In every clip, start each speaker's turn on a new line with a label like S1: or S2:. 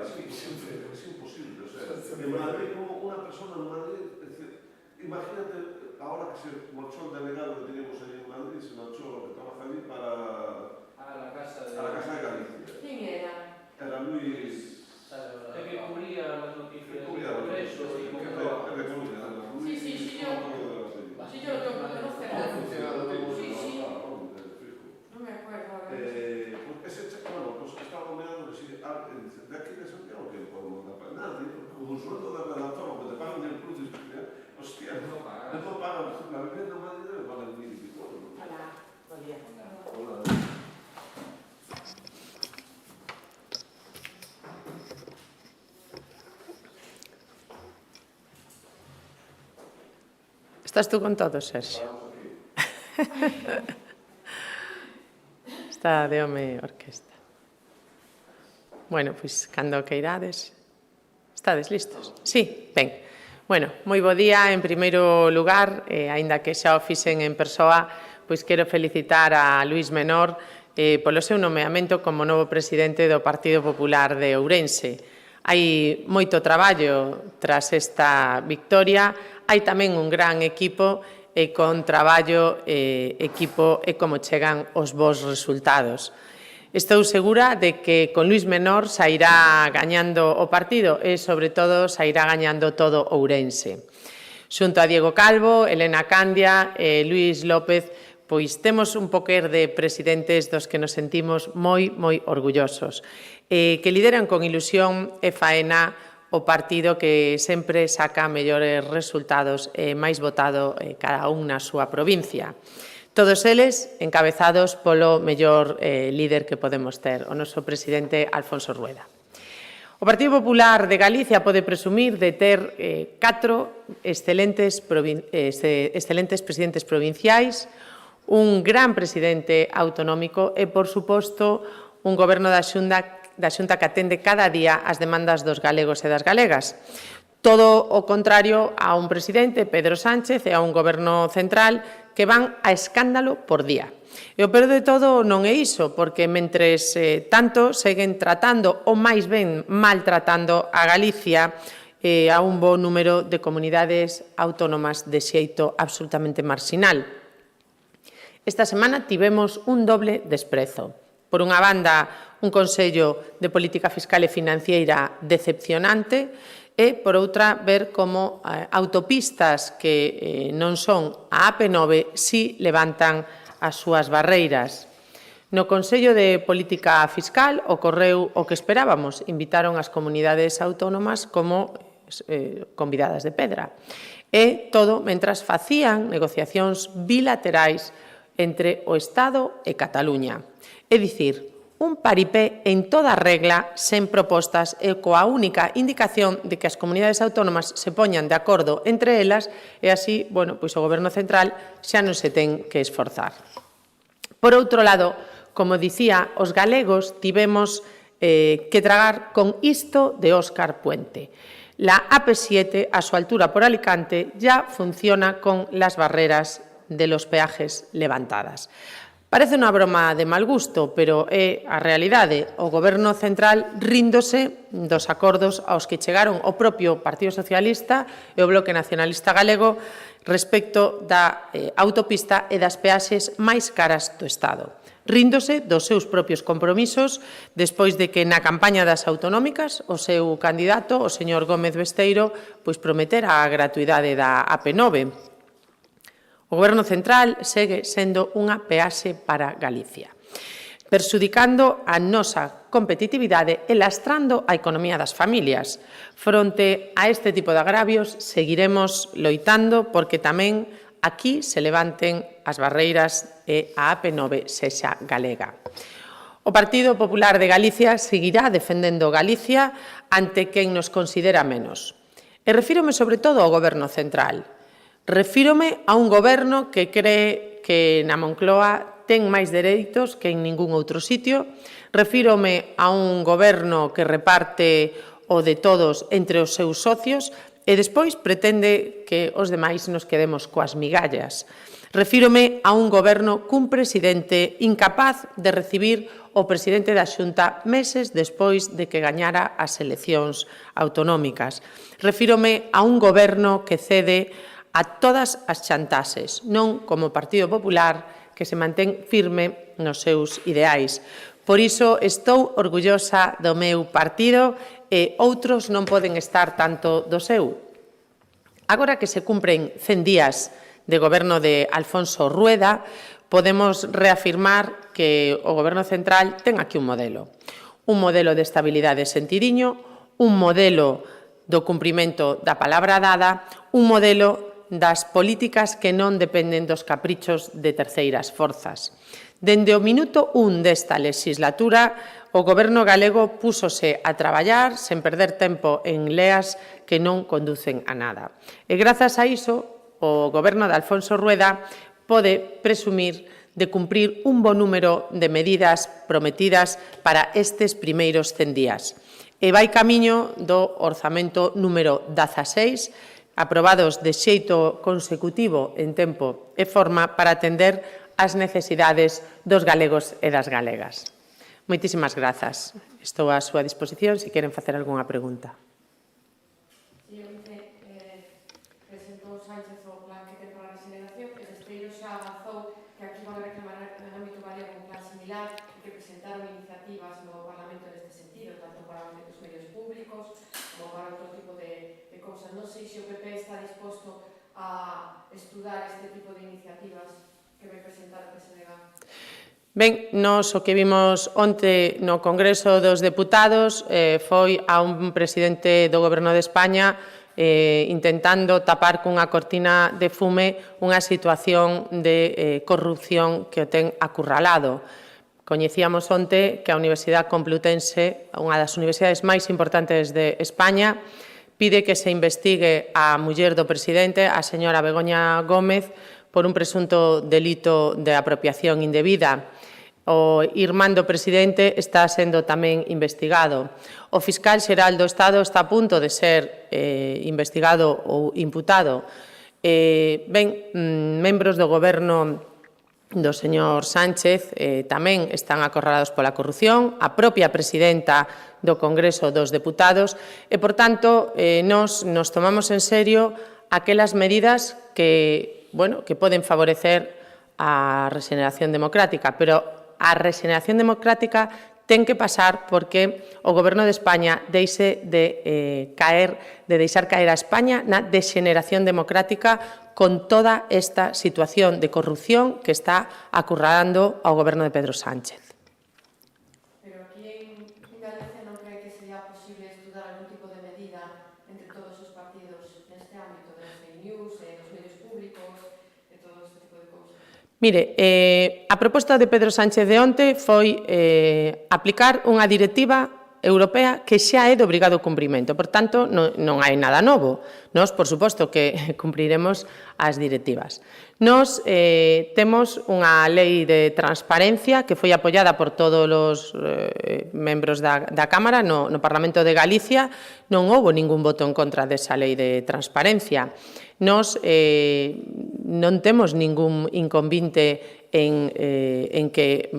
S1: es imposible. O sea, en Madrid, como una persona en Madrid, imagínate, ahora que se marchó el delegado que teníamos ahí en Madrid, se marchó, que trabaja allí para la Casa de Galicia.
S2: ¿Quién era?
S1: Era Luis...
S3: Es que cubría las noticias del Congreso y
S1: Sí, yo lo tengo que conocer.
S2: No me acuerdo.
S1: Porque ese bueno, pues estaba nomeado de aquí de Santiago, que podemos dar para nada, con un sueldo de redactor, que te pagan el plus, hostia, no pagan, la vivienda en Madrid debe pagar 1.000 y pico.
S2: Hola, buen día.
S1: Hola.
S4: Estás tú con todo, Sergio? Está de home orquesta. Bueno, pois, cando queirades. Estades listos? Sí, ben. Bueno, moi bo día. En primeiro lugar, aínda que xa o fixen en persoa, pois quero felicitar a Luís Menor polo seu nomeamento como novo presidente do Partido Popular de Ourense. Hai moito traballo tras esta victoria, hai tamén un gran equipo e con traballo, equipo e como chegan os bons resultados. Estou segura de que con Luís Menor sairá gañando o partido e, sobre todo, sairá gañando todo Ourense. Xunto a Diego Calvo, Elena Candia e Luís López, pois temos un poquer de presidentes dos que nos sentimos moi orgullosos, que lideran con ilusión e faena o partido que sempre saca mellores resultados e máis votado cada un na súa provincia. Todos eles encabezados polo mellor líder que podemos ter, o noso presidente Alfonso Rueda. O Partido Popular de Galicia pode presumir de ter 4 excelentes presidentes provinciais, un gran presidente autonómico e, por suposto, un goberno da Xunta que atende cada día as demandas dos galegos e das galegas. Todo o contrario a un presidente, Pedro Sánchez, e a un goberno central que van a escándalo por día. E o peor de todo non é iso, porque mentres tanto seguen tratando, ou máis ben maltratando a Galicia, a un bo número de comunidades autónomas de xeito absolutamente marxinal. Esta semana tivemos un doble desprezo. Por unha banda, un Consello de Política Fiscal e Financiera decepcionante e, por outra, ver como autopistas que non son a AP9 si levantan as súas barreiras. No Consello de Política Fiscal ocorreu o que esperábamos. Invitaron as comunidades autónomas como convidadas de pedra. E todo mentras facían negociacións bilaterais entre o Estado e Cataluña. É dicir, un paripé en toda regla, sen propostas e coa única indicación de que as comunidades autónomas se poñan de acordo entre elas e así, bueno, pois o Goberno central xa non se ten que esforzar. Por outro lado, como dicía, os galegos tivemos que tragar con isto de Óscar Puente. La AP7, a su altura por Alicante, ya funciona con las barreras de los peajes levantadas. Parece unha broma de mal gusto, pero é a realidade. O Goberno central ríndose dos acordos aos que chegaron o propio Partido Socialista e o Bloque Nacionalista Galego respecto da autopista e das peaxes máis caras do Estado. Ríndose dos seus propios compromisos despois de que na campaña das autonómicas o seu candidato, o señor Gómez Besteiro, pois prometera a gratuidade da AP9. O Goberno central segue sendo unha peaxe para Galicia, perxudicando a nosa competitividade e lastrando a economía das familias. Fronte a este tipo de agravios, seguiremos loitando porque tamén aquí se levanten as barreiras e a AP9 sexa galega. O Partido Popular de Galicia seguirá defendendo Galicia ante quen nos considera menos. E refírome sobre todo ao Goberno central. Refírome a un goberno que cree que na Moncloa ten máis dereitos que en ningún outro sitio. Refírome a un goberno que reparte o de todos entre os seus socios e despois pretende que os demais nos quedemos coas migallas. Refírome a un goberno cun presidente incapaz de recibir o presidente da Xunta meses despois de que gañara as eleccións autonómicas. Refírome a un goberno que cede a todas as chantaxes, non como o Partido Popular, que se mantén firme nos seus ideais. Por iso estou orgullosa do meu partido e outros non poden estar tanto do seu. Agora que se cumpren 100 días de goberno de Alfonso Rueda, podemos reafirmar que o Goberno central ten aquí un modelo de estabilidade sentidiño, un modelo do cumprimento da palabra dada, un modelo das políticas que non dependen dos caprichos de terceiras forzas. Dende o minuto 1 desta legislatura, o Goberno galego púsose a traballar sen perder tempo en leas que non conducen a nada. E grazas a iso, o Goberno de Alfonso Rueda pode presumir de cumprir un bo número de medidas prometidas para estes primeiros 100 días. E vai camiño do orzamento número 16, aprobados de xeito consecutivo en tempo e forma para atender as necesidades dos galegos e das galegas. Moitísimas grazas. Estou á súa disposición se queren facer algunha pregunta.
S2: Presentou Sánchez o plan que ten para a regeneración e Besteiro xa avanzou que aquí van a reclamar en ámbito galego un plan similar e que presentaron iniciativas no Parlamento neste sentido, tanto para os medios públicos como para outro tipo de cousas. Non sei se o PP está disposto a estudar este tipo de iniciativas que vai presentar o PSDG.
S4: Ben, nós o que vimos onte no Congreso dos Deputados foi a un presidente do Goberno de España intentando tapar cunha cortina de fume unha situación de corrupción que o ten acurralado. Coñecíamos onte que a Universidade Complutense, unha das universidades máis importantes de España, pide que se investigue a muller do presidente, a señora Begoña Gómez, por un presunto delito de apropiación indebida. O irmán do presidente está sendo tamén investigado. O fiscal xeral do Estado está a punto de ser investigado ou imputado. Membros do goberno do señor Sánchez tamén están acorralados pola corrupción, a propia presidenta do Congreso dos Deputados e, por tanto, nos tomamos en serio aquelas medidas que poden favorecer a regeneración democrática, pero a regeneración democrática ten que pasar porque o Goberno de España deixe de deixar caer a España na degeneración democrática con toda esta situación de corrupción que está acurralando ao Goberno de Pedro Sánchez.
S2: Pero aquí en Galicia non cree que sería posible estudar algún tipo de medida entre todos os partidos neste ámbito de fake news, dos medios públicos e todo este tipo de cousas.
S4: Mire, a proposta de Pedro Sánchez de onte foi aplicar unha directiva europea que xa é de obrigado cumprimento. Por tanto, non hai nada novo. Nós, por suposto, que cumpriremos as directivas. Nós temos unha lei de transparencia que foi apoiada por todos os membros da Cámara no Parlamento de Galicia. Non houbo ningún voto en contra desa lei de transparencia. Nós non temos ningún inconvinte en que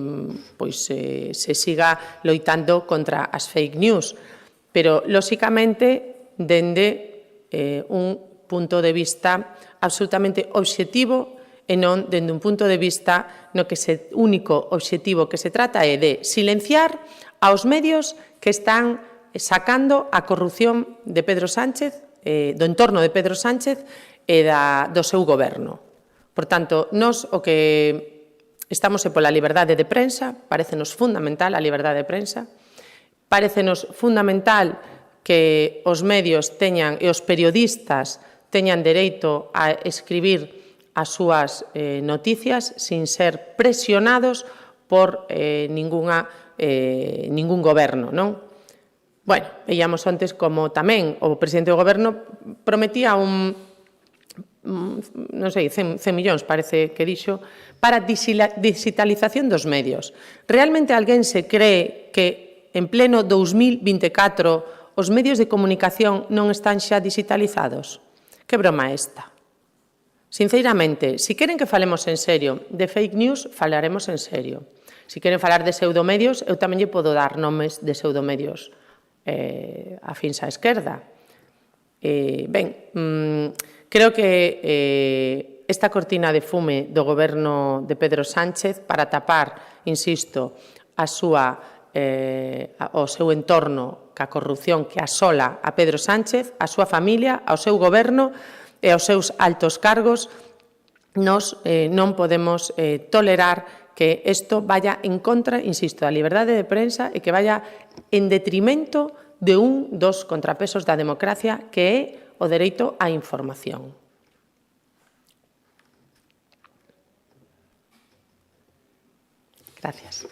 S4: se siga loitando contra as fake news, pero, lóxicamente, dende un punto de vista absolutamente obxectivo e non dende un punto de vista no que o único obxectivo que se trata é de silenciar aos medios que están sacando a corrupción de Pedro Sánchez, do entorno de Pedro Sánchez e do seu goberno. Por tanto, nós o que estamos pola liberdade de prensa, parecenos fundamental a liberdade de prensa, parecenos fundamental que os medios teñan e os periodistas teñan dereito a escribir as súas noticias sin ser presionados por ningún goberno, non? Bueno, veíamos antes como tamén o presidente do goberno prometía non sei, 100 millóns, parece que dixo, para a digitalización dos medios. Realmente alguén se cree que en pleno 2024 os medios de comunicación non están xa digitalizados? Que broma é esta? Sinceramente, se queren que falemos en serio de fake news, falaremos en serio. Se queren falar de pseudomedios, eu tamén lle podo dar nomes de pseudomedios afíns á esquerda. Creo que esta cortina de fume do goberno de Pedro Sánchez para tapar, insisto, o seu entorno ca corrupción que asola a Pedro Sánchez, a súa familia, ao seu goberno e aos seus altos cargos, nos non podemos tolerar que isto vaya en contra, insisto, da liberdade de prensa e que vaya en detrimento de un dos contrapesos da democracia que é o dereito á información. Gracias.